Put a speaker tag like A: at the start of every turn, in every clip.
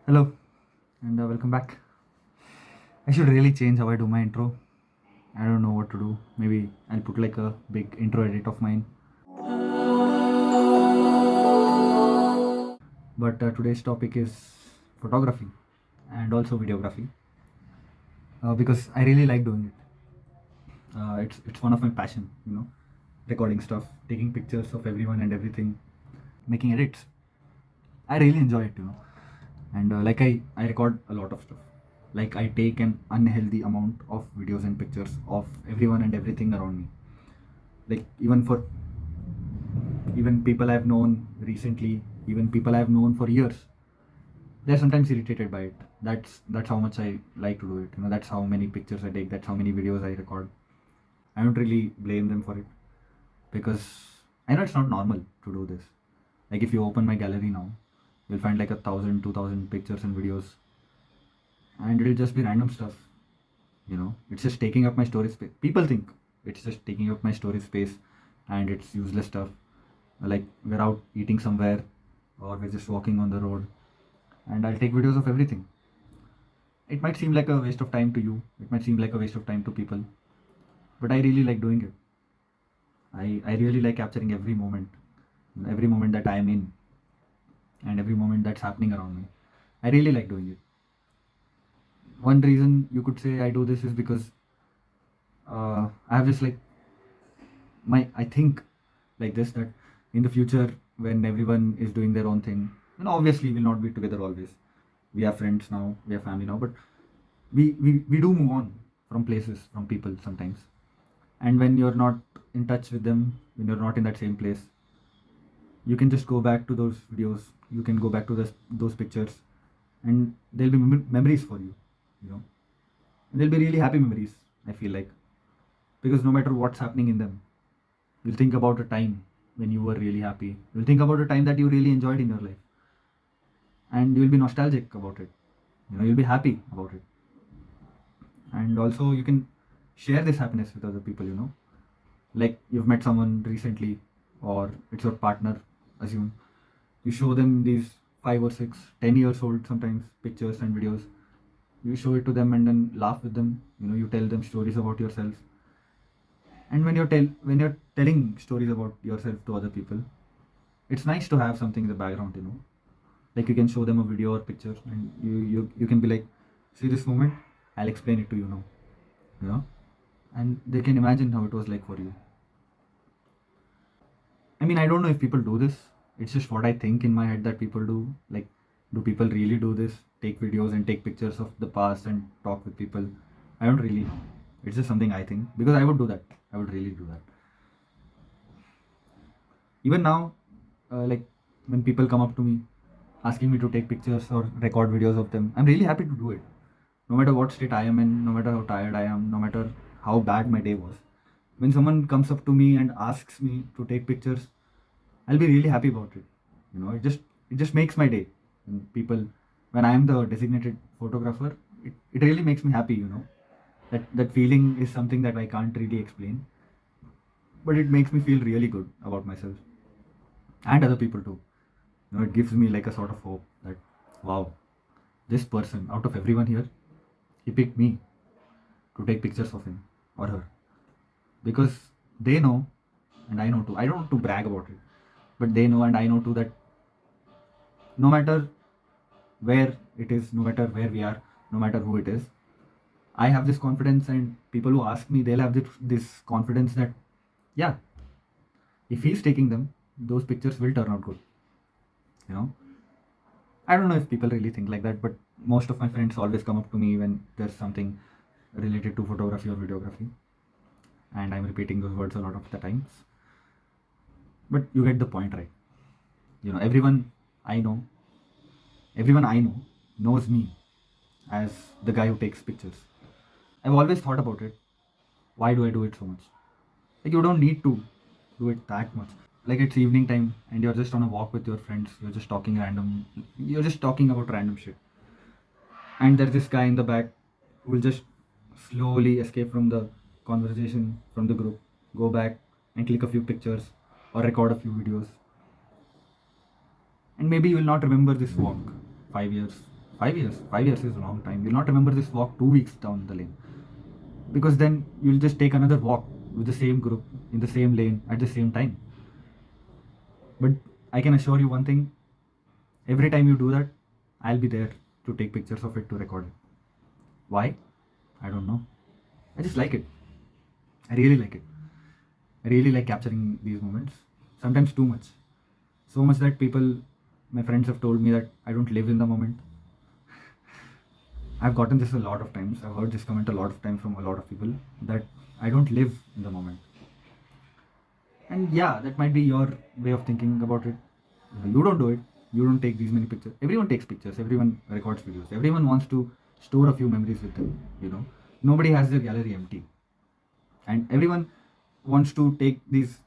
A: Hello and welcome back. I should really change how I do my intro. I don't know what to do. Maybe I'll put like a big intro edit of mine. But today's topic is photography and also videography because I really like doing it. It's one of my passion, recording stuff, taking pictures of everyone and everything, making edits. I really enjoy it. And I record a lot of stuff. Like I take an unhealthy amount of videos and pictures of everyone and everything around me. Like even people I've known recently, even people I've known for years, they're sometimes irritated by it. That's how much I like to do it. That's how many pictures I take. That's how many videos I record. I don't really blame them for it because I know it's not normal to do this. Like if you open my gallery now, you'll find like 1,000, 2,000 pictures and videos, and it'll just be random stuff. It's just taking up my storage space. People think it's just taking up my storage space, and it's useless stuff. Like we're out eating somewhere, or we're just walking on the road, and I'll take videos of everything. It might seem like a waste of time to you. It might seem like a waste of time to people, but I really like doing it. I really like capturing every moment that I am in, and every moment that's happening around me. I really like doing it. One reason you could say I do this is because I have this like I think like this, that in the future when everyone is doing their own thing, obviously we'll not be together always. We have friends now, we have family now, but we do move on from places, from people sometimes. And when you're not in touch with them, when you're not in that same place, you can just go back to those videos, you can go back to those pictures, and there'll be memories for you. you know and they'll be really happy memories, I feel like, because no matter what's happening in them, you'll think about a time when you were really happy. You'll think about a time that you really enjoyed in your life, and you'll be nostalgic about it. You'll be happy about it, and also you can share this happiness with other people. Like you've met someone recently, or it's your partner. Assume you show them these 5 or 6, 10 years old sometimes pictures and videos. You show it to them and then laugh with them. You tell them stories about yourself, and when you're telling stories about yourself to other people, it's nice to have something in the background. Like you can show them a video or picture, and you can be like, see this moment, I'll explain it to you now. you know and they can imagine how it was like for you. I mean, I don't know if people do this. It's just what I think in my head that people do. Like, do people really do this, take videos and take pictures of the past and talk with people? I don't really know. It's just something I think, because I would do that. I would really do that. Even now, like when people come up to me asking me to take pictures or record videos of them, I'm really happy to do it. No matter what state I am in, no matter how tired I am, no matter how bad my day was. When someone comes up to me and asks me to take pictures, I'll be really happy about it. It just makes my day. When I am the designated photographer, it really makes me happy. That feeling is something that I can't really explain, but it makes me feel really good about myself and other people too. It gives me like a sort of hope that, wow, this person out of everyone here, he picked me to take pictures of him or her, because they know, and I know too. I don't want to brag about it, but they know and I know too that no matter where it is, no matter where we are, no matter who it is, I have this confidence, and people who ask me, they'll have this confidence that, yeah, if he's taking them, those pictures will turn out good. You know, I don't know if people really think like that, but most of my friends always come up to me when there's something related to photography or videography, and I'm repeating those words a lot of the times. But you get the point, right? Everyone I know, everyone I know knows me as the guy who takes pictures. I've always thought about it. Why do I do it so much? Like, you don't need to do it that much. Like, it's evening time and you're just on a walk with your friends. You're just talking about random shit. And there's this guy in the back who will just slowly escape from the conversation, from the group, go back and click a few pictures or record a few videos. And maybe you will not remember this walk 5 years, 5 years is a long time. You'll not remember this walk 2 weeks down the lane, because then you'll just take another walk with the same group in the same lane at the same time. But I can assure you one thing: every time you do that, I'll be there to take pictures of it, to record it. Why? I don't know. I just like it. I really like it. I really like capturing these moments. Sometimes too much. So much that my friends have told me that I don't live in the moment. I've gotten this a lot of times. I've heard this comment a lot of times from a lot of people, that I don't live in the moment. And yeah, that might be your way of thinking about it. You don't do it. You don't take these many pictures. Everyone takes pictures. Everyone records videos. Everyone wants to store a few memories with them. Nobody has their gallery empty. And everyone wants to take these,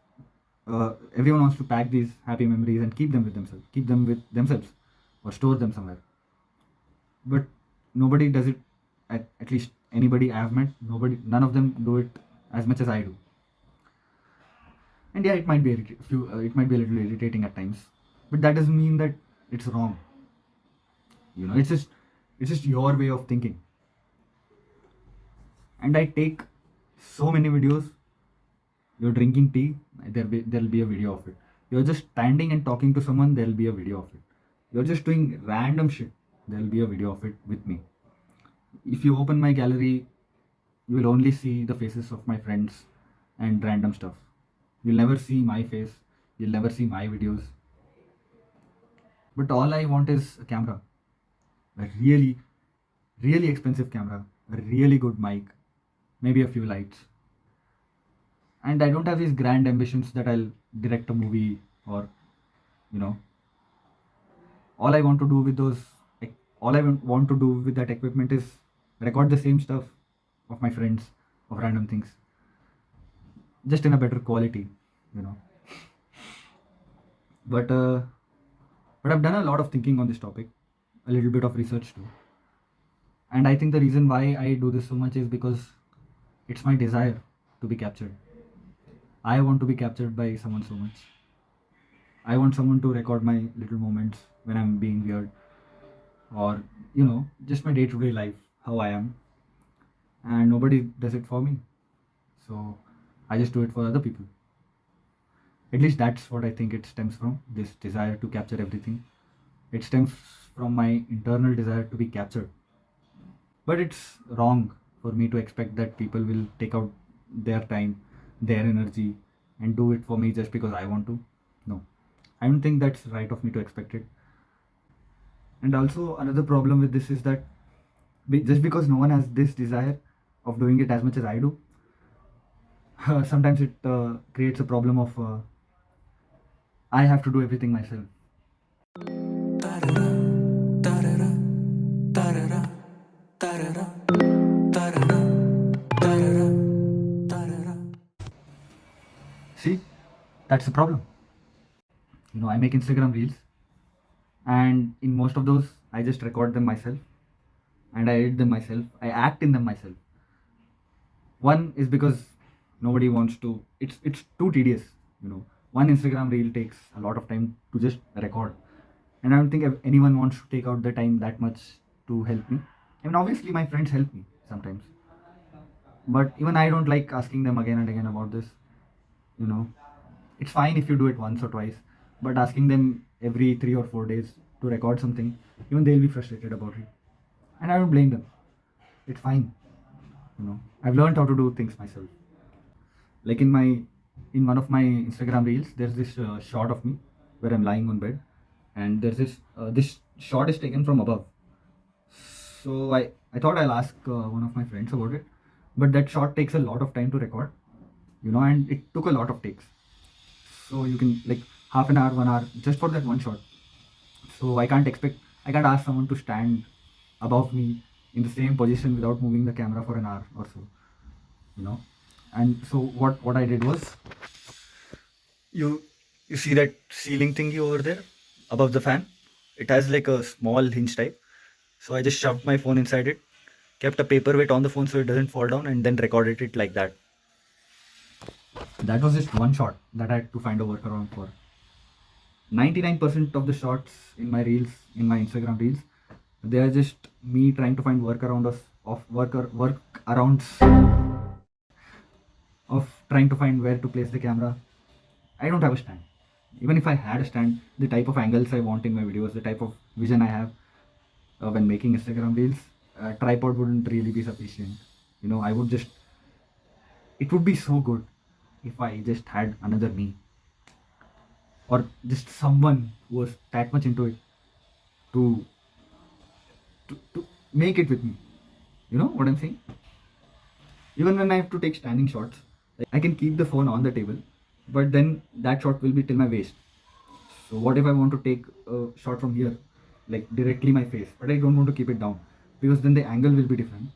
A: everyone wants to pack these happy memories and keep them with themselves, or store them somewhere. But nobody does it. At least anybody I've met, none of them do it as much as I do. And yeah, it might be it might be a little irritating at times, but that doesn't mean that it's wrong. It's just your way of thinking. And I take so many videos. You're drinking tea, there'll be a video of it. You're just standing and talking to someone, there'll be a video of it. You're just doing random shit, there'll be a video of it with me. If you open my gallery, you will only see the faces of my friends and random stuff. You'll never see my face, you'll never see my videos. But all I want is a camera, a really, really expensive camera, a really good mic, maybe a few lights. And I don't have these grand ambitions that I'll direct a movie, or, you know, all I want to do with all I want to do with that equipment is record the same stuff of my friends, of random things, just in a better quality, you know. But I've done a lot of thinking on this topic, a little bit of research too. And I think the reason why I do this so much is because it's my desire to be captured. I want to be captured by someone so much. I want someone to record my little moments when I'm being weird, or, just my day to day life, how I am. And nobody does it for me. So I just do it for other people. At least that's what I think it stems from, this desire to capture everything. It stems from my internal desire to be captured. But it's wrong for me to expect that people will take out their time, their energy, and do it for me just because I want to. No, I don't think that's right of me to expect it. And also, another problem with this is that just because no one has this desire of doing it as much as I do, sometimes it creates a problem of I have to do everything myself. See, that's the problem. I make Instagram reels, and in most of those, I just record them myself, and I edit them myself. I act in them myself. One is because nobody wants to. It's too tedious. One Instagram reel takes a lot of time to just record, and I don't think anyone wants to take out the time that much to help me. I mean, obviously, my friends help me sometimes, but even I don't like asking them again and again about this. It's fine if you do it once or twice, but asking them every 3 or 4 days to record something, even they'll be frustrated about it. And I don't blame them. It's fine. I've learned how to do things myself. Like in one of my Instagram reels, there's this shot of me where I'm lying on bed, and there's this shot is taken from above. So I thought I'll ask one of my friends about it, but that shot takes a lot of time to record, and it took a lot of takes. So you can, like, half an hour, 1 hour just for that one shot. So I can't ask someone to stand above me in the same position without moving the camera for an hour or so. And so what I did was, you see that ceiling thingy over there above the fan? It has like a small hinge type. So I just shoved my phone inside it, kept a paperweight on the phone so it doesn't fall down, and then recorded it like that. That was just one shot that I had to find a workaround for. 99% of the shots in my reels, in my Instagram reels, They are just me trying to find workarounds of trying to find where to place the camera. I don't have a stand. Even if I had a stand, the type of angles I want in my videos, the type of vision I have when making Instagram reels, a tripod wouldn't really be sufficient. I would just, it would be so good if I just had another me, or just someone who was that much into it to, to make it with me. You know what I'm saying? Even when I have to take standing shots, like, I can keep the phone on the table, but then that shot will be till my waist. So what if I want to take a shot from here, like directly my face, but I don't want to keep it down because then the angle will be different.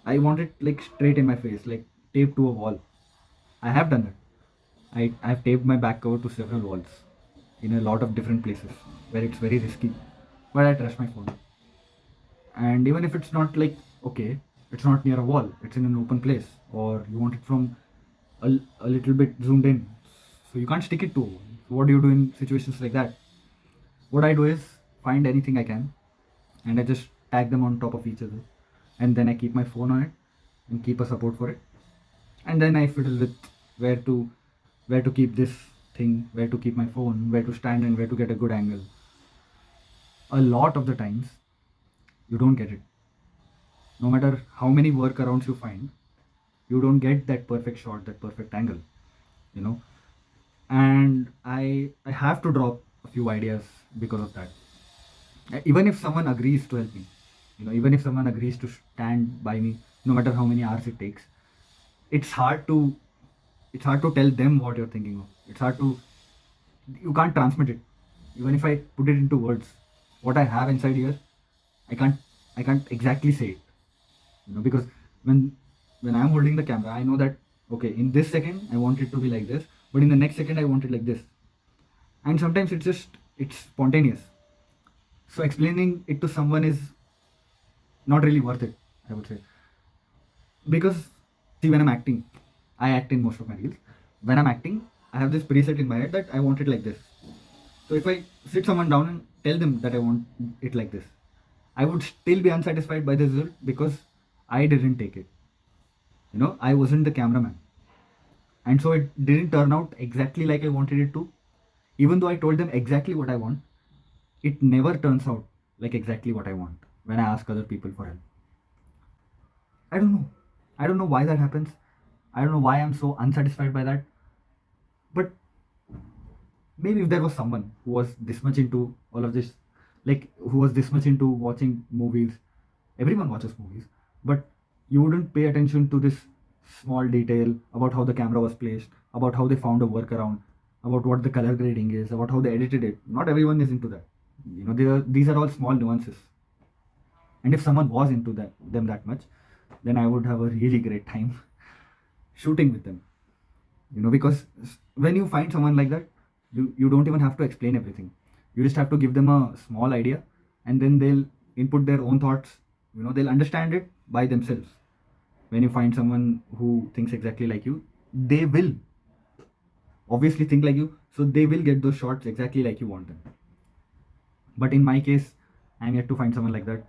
A: I want it like straight in my face, like taped to a wall. I have done that. I've taped my back cover to several walls in a lot of different places where it's very risky, but I trust my phone. And even if it's not like, okay, it's not near a wall, it's in an open place, or you want it from a little bit zoomed in, so you can't stick it to a wall. So what do you do in situations like that? What I do is find anything I can and I just tag them on top of each other, and then I keep my phone on it and keep a support for it, and then I fiddle with where to where to keep this thing, where to keep my phone, where to stand, and where to get a good angle. A lot of the times you don't get it. No matter how many workarounds you find, you don't get that perfect shot, that perfect angle, you know. And I have to drop a few ideas because of that. Even if someone agrees to help me, even if someone agrees to stand by me, no matter how many hours it takes, it's hard to tell them what you're thinking of. It's hard to, you can't transmit it. Even if I put it into words, what I have inside here, I can't I can't exactly say it, because when I'm holding the camera, I know that, okay, in this second I want it to be like this, but in the next second I want it like this. And sometimes it's spontaneous. So explaining it to someone is not really worth it, I would say. Because see, when I'm acting, I act in most of my reels. When I'm acting, I have this preset in my head that I want it like this. So if I sit someone down and tell them that I want it like this, I would still be unsatisfied by the result because I didn't take it. I wasn't the cameraman. And so it didn't turn out exactly like I wanted it to. Even though I told them exactly what I want, it never turns out like exactly what I want when I ask other people for help. I don't know. I don't know why that happens. I don't know why I'm so unsatisfied by that. But maybe if there was someone who was this much into all of this, like who was this much into watching movies, everyone watches movies, but you wouldn't pay attention to this small detail about how the camera was placed, about how they found a workaround, about what the color grading is, about how they edited it. Not everyone is into that. These are all small nuances. And if someone was into them that much, then I would have a really great time shooting with them. Because when you find someone like that, you don't even have to explain everything. You just have to give them a small idea, and then they'll input their own thoughts. They'll understand it by themselves. When you find someone who thinks exactly like you, they will obviously think like you, so they will get those shots exactly like you want them. But in my case, I'm yet to find someone like that,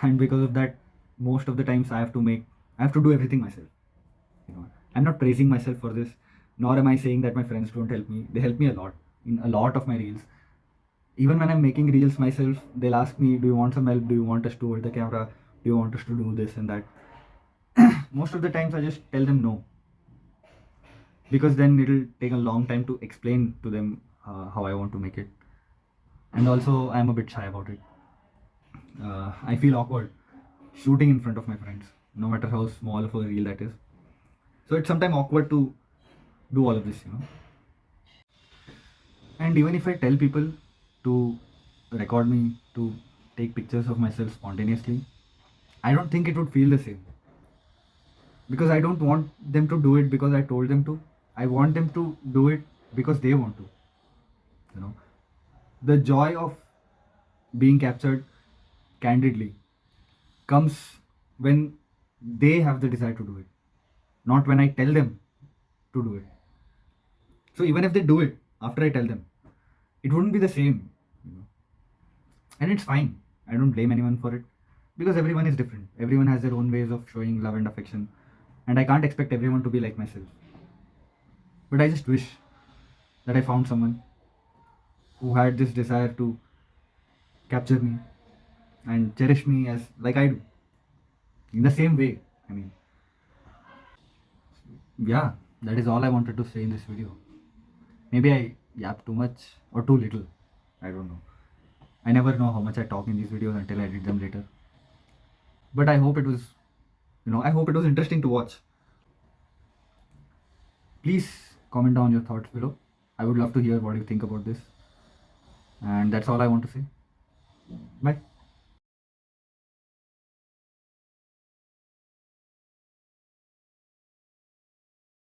A: and because of that, most of the times I have to do everything myself. I'm not praising myself for this, nor am I saying that my friends don't help me. They help me a lot in a lot of my reels. Even when I'm making reels myself, they'll ask me, do you want some help? Do you want us to hold the camera? Do you want us to do this and that? Most of the times I just tell them no, because then it'll take a long time to explain to them how I want to make it. And also, I'm a bit shy about it. I feel awkward shooting in front of my friends, no matter how small of a reel that is. So it's sometimes awkward to do all of this. And even if I tell people to record me, to take pictures of myself spontaneously, I don't think it would feel the same. Because I don't want them to do it because I told them to. I want them to do it because they want to. You know, the joy of being captured candidly comes when they have the desire to do it, not when I tell them to do it. So even if they do it after I tell them, it wouldn't be the same, you know. And it's fine. I don't blame anyone for it, because everyone is different. Everyone has their own ways of showing love and affection, and I can't expect everyone to be like myself. But I just wish that I found someone who had this desire to capture me and cherish me as like I do, in the same way. I mean, yeah, that is all I wanted to say in this video. Maybe I yap too much or too little. I don't know. I never know how much I talk in these videos until I read them later. But I hope it was, I hope it was interesting to watch. Please comment down your thoughts below. I would love to hear what you think about this. And that's all I want to say. Bye.